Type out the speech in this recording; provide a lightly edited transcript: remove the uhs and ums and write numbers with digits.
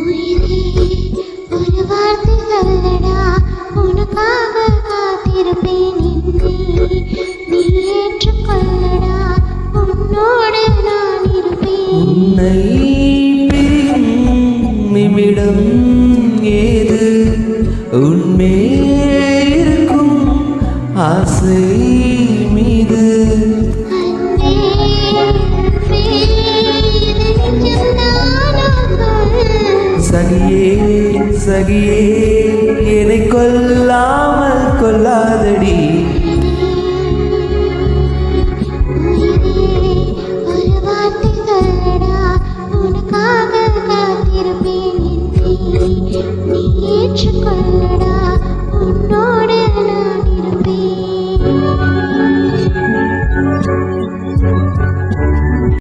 உயிரே ஒரு வார்த்தை சொல்லடா, உனக்காக காத்திருப்பேன் இங்கே. நீ ஏற்றுக்கொள்ளடா, உன்னோடு நான் இருப்பேன். உன்னை பிரியும் நிமிடம் ஏது, உன்மே இருக்கும் ஆசை மீது. அன்பே, அன்பே, இது நிஜம்தானா சொல். சகியே சகியே